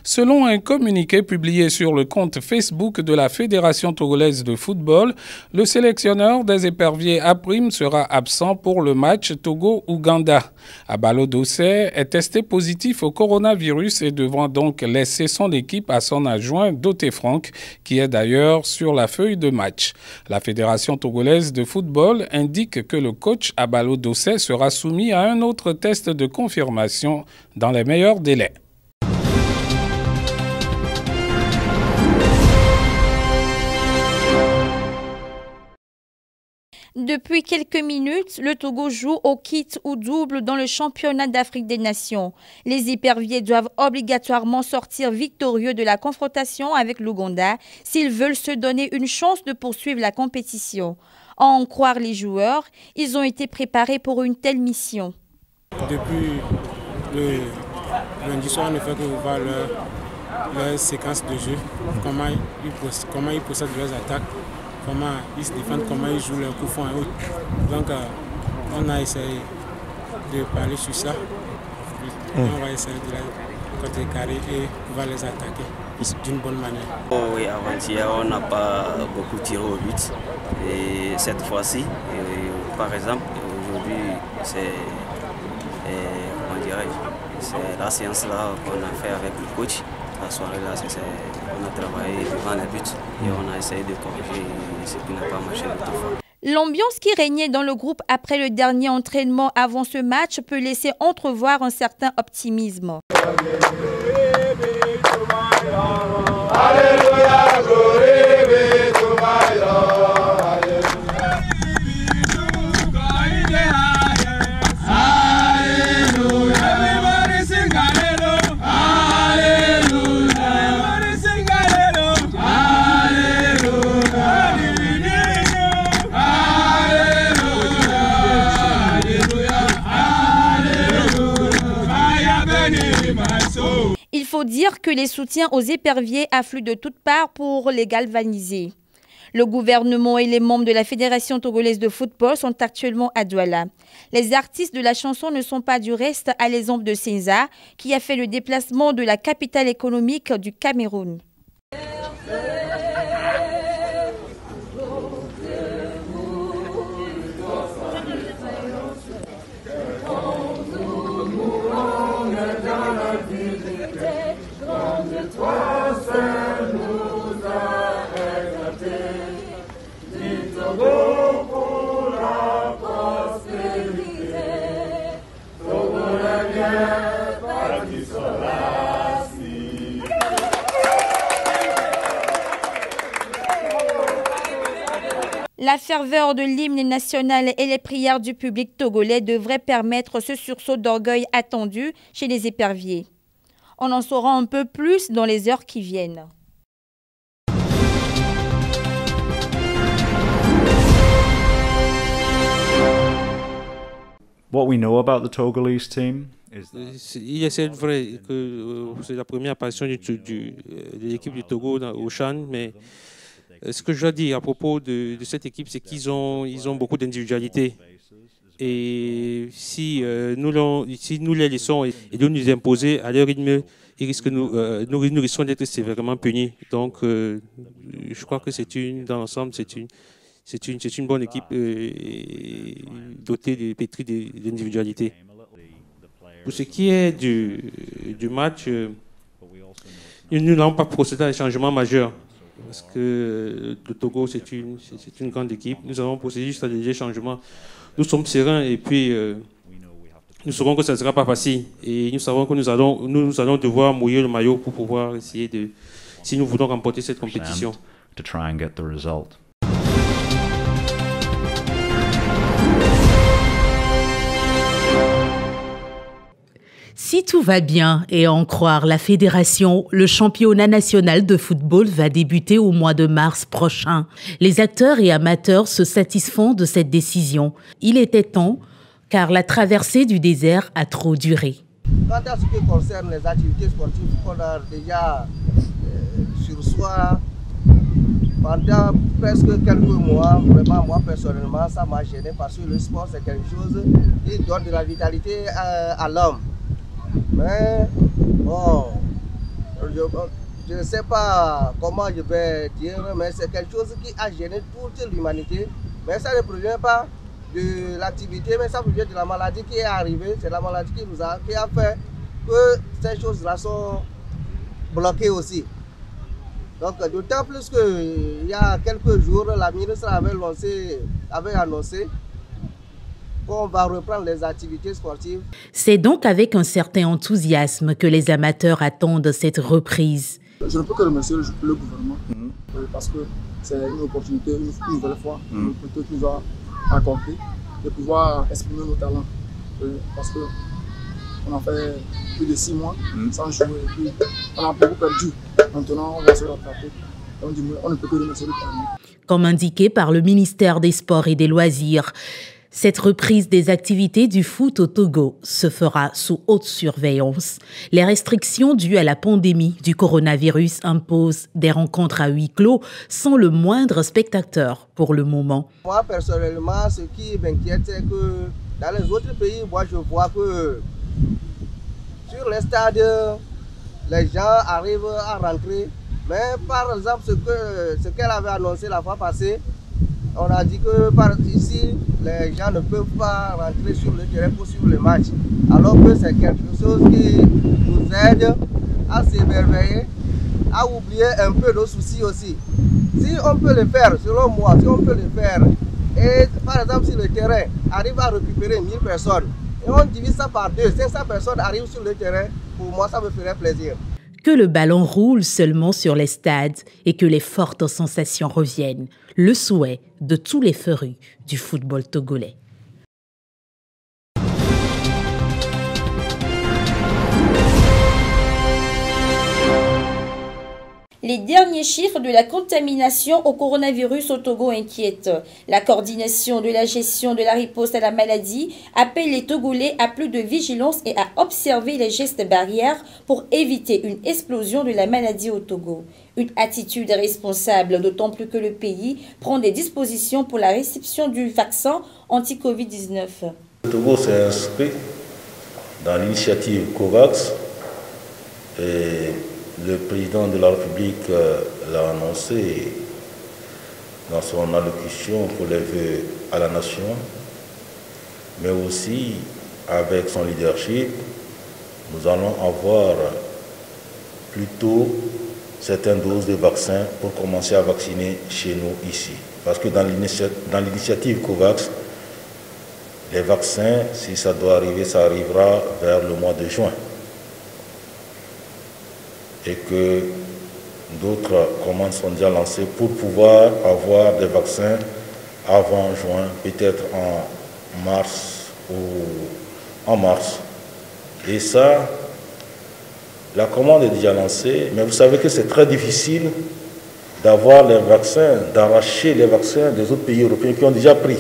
Selon un communiqué publié sur le compte Facebook de la Fédération togolaise de football, le sélectionneur des éperviers Aprim sera absent pour le match Togo-Ouganda. Abalo Dossé est testé positif au coronavirus et devra donc laisser son équipe à son adjoint Doté Franck, qui est d'ailleurs sur la feuille de match. La Fédération togolaise de football indique que le coach Abalo Dossé sera soumis à un autre test de confirmation dans les meilleurs délais. Depuis quelques minutes, le Togo joue au kit ou double dans le championnat d'Afrique des Nations. Les éperviers doivent obligatoirement sortir victorieux de la confrontation avec l'Ouganda s'ils veulent se donner une chance de poursuivre la compétition. À en croire les joueurs, ils ont été préparés pour une telle mission. Depuis le lundi soir, on ne fait que voir leur séquence de jeu, comment ils procèdent leurs attaques, comment ils se défendent, comment ils jouent leurs coups francs et autres. Donc on a essayé de parler sur ça. On va essayer de les contrecarrer et pouvoir les attaquer d'une bonne manière. Oh oui, avant-hier, on n'a pas beaucoup tiré au but. Et cette fois-ci, par exemple, aujourd'hui, c'est la séance là qu'on a fait avec le coach. La soirée là, on a travaillé devant les buts et on a essayé de corriger ce qui n'a pas marché l'autre. L'ambiance qui régnait dans le groupe après le dernier entraînement avant ce match peut laisser entrevoir un certain optimisme. Il faut dire que les soutiens aux éperviers affluent de toutes parts pour les galvaniser. Le gouvernement et les membres de la Fédération togolaise de football sont actuellement à Douala. Les artistes de la chanson ne sont pas du reste, à l'exemple de César, qui a fait le déplacement de la capitale économique du Cameroun. La ferveur de l'hymne national et les prières du public togolais devraient permettre ce sursaut d'orgueil attendu chez les éperviers. On en saura un peu plus dans les heures qui viennent. What we know about the Togolese team c'est vrai que c'est la première apparition de l'équipe du Togo au CHAN, mais ce que je dois dire à propos de cette équipe, c'est qu'ils ont beaucoup d'individualité. Et si nous les laissons et de nous imposer à leur rythme, nous risquons d'être sévèrement punis. Donc, je crois que dans l'ensemble, c'est une bonne équipe dotée pétrie d'individualité. Pour ce qui est du match, nous n'avons pas procédé à des changements majeurs. Parce que le Togo, c'est une grande équipe. Nous avons procédé juste à des changements. Nous sommes sereins et puis nous savons que ça ne sera pas facile. Et nous savons que nous allons devoir mouiller le maillot pour pouvoir essayer si nous voulons remporter cette compétition. Si tout va bien et à en croire la fédération, le championnat national de football va débuter au mois de mars prochain. Les acteurs et amateurs se satisfont de cette décision. Il était temps, car la traversée du désert a trop duré. Quant à ce qui concerne les activités sportives qu'on a déjà sur soi, pendant presque quelques mois, vraiment moi personnellement, ça m'a gêné parce que le sport c'est quelque chose qui donne de la vitalité à l'homme. Mais bon, je ne sais pas comment je vais dire, mais c'est quelque chose qui a gêné toute l'humanité. Mais ça ne provient pas de l'activité, mais ça provient de la maladie qui est arrivée. C'est la maladie qui a fait que ces choses-là sont bloquées aussi. Donc d'autant plus qu'il y a quelques jours, la ministre avait annoncé qu'on va reprendre les activités sportives. C'est donc avec un certain enthousiasme que les amateurs attendent cette reprise. Je ne peux que remercier le gouvernement parce que c'est une opportunité, une nouvelle fois, une opportunité qui nous a accordé de pouvoir exprimer nos talents. Parce qu'on a fait plus de 6 mois sans jouer et puis on a beaucoup perdu. Maintenant, on va se rattraper. On ne peut que remercier le gouvernement. Comme indiqué par le ministère des Sports et des Loisirs, cette reprise des activités du foot au Togo se fera sous haute surveillance. Les restrictions dues à la pandémie du coronavirus imposent des rencontres à huis clos sans le moindre spectateur pour le moment. Moi, personnellement, ce qui m'inquiète, c'est que dans les autres pays, moi, je vois que sur les stades, les gens arrivent à rentrer. Mais par exemple, ce qu'elle avait annoncé la fois passée, on a dit que par ici, les gens ne peuvent pas rentrer sur le terrain pour suivre le match. Alors que c'est quelque chose qui nous aide à s'émerveiller, à oublier un peu nos soucis aussi. Si on peut le faire, selon moi, si on peut le faire, et par exemple si le terrain arrive à récupérer 1000 personnes, et on divise ça par 2, 500 personnes arrivent sur le terrain, pour moi ça me ferait plaisir. Que le ballon roule seulement sur les stades et que les fortes sensations reviennent. Le souhait de tous les férus du football togolais. Les derniers chiffres de la contamination au coronavirus au Togo inquiètent. La coordination de la gestion de la riposte à la maladie appelle les Togolais à plus de vigilance et à observer les gestes barrières pour éviter une explosion de la maladie au Togo. Une attitude responsable, d'autant plus que le pays prend des dispositions pour la réception du vaccin anti-Covid-19. Le Togo s'est inscrit dans l'initiative COVAX et le président de la République l'a annoncé dans son allocution pour les vœux à la nation, mais aussi avec son leadership, nous allons avoir plutôt certaines doses de vaccins pour commencer à vacciner chez nous ici. Parce que dans l'initiative COVAX, les vaccins, si ça doit arriver, ça arrivera vers le mois de juin. Et que d'autres commandes sont déjà lancées pour pouvoir avoir des vaccins avant juin, peut-être en mars ou en mars. Et ça, la commande est déjà lancée, mais vous savez que c'est très difficile d'avoir les vaccins, d'arracher les vaccins des autres pays européens qui ont déjà pris.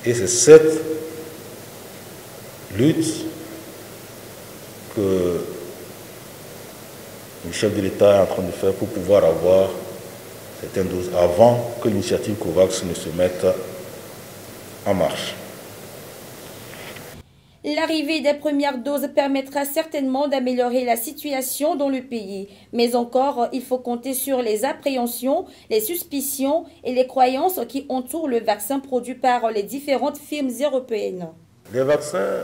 Et c'est cette lutte que le chef de l'État est en train de faire pour pouvoir avoir certaines doses avant que l'initiative COVAX ne se mette en marche. L'arrivée des premières doses permettra certainement d'améliorer la situation dans le pays. Mais encore, il faut compter sur les appréhensions, les suspicions et les croyances qui entourent le vaccin produit par les différentes firmes européennes. Les vaccins,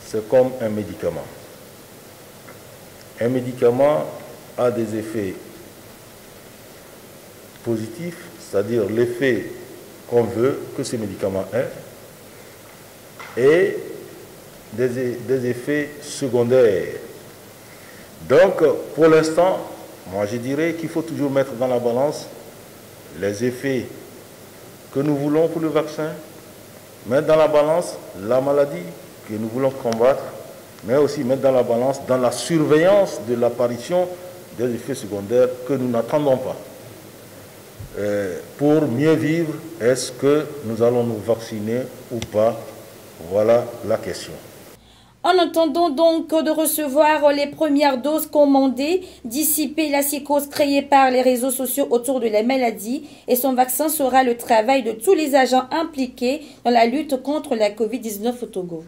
c'est comme un médicament. Un médicament a des effets positifs, c'est-à-dire l'effet qu'on veut que ce médicament ait, et des effets secondaires. Donc, pour l'instant, moi je dirais qu'il faut toujours mettre dans la balance les effets que nous voulons pour le vaccin, mettre dans la balance la maladie que nous voulons combattre, mais aussi mettre dans la balance, dans la surveillance de l'apparition des effets secondaires que nous n'attendons pas. Pour mieux vivre, est-ce que nous allons nous vacciner ou pas? Voilà la question. En attendant donc de recevoir les premières doses commandées, dissiper la psychose créée par les réseaux sociaux autour de la maladie et son vaccin sera le travail de tous les agents impliqués dans la lutte contre la Covid-19 au Togo.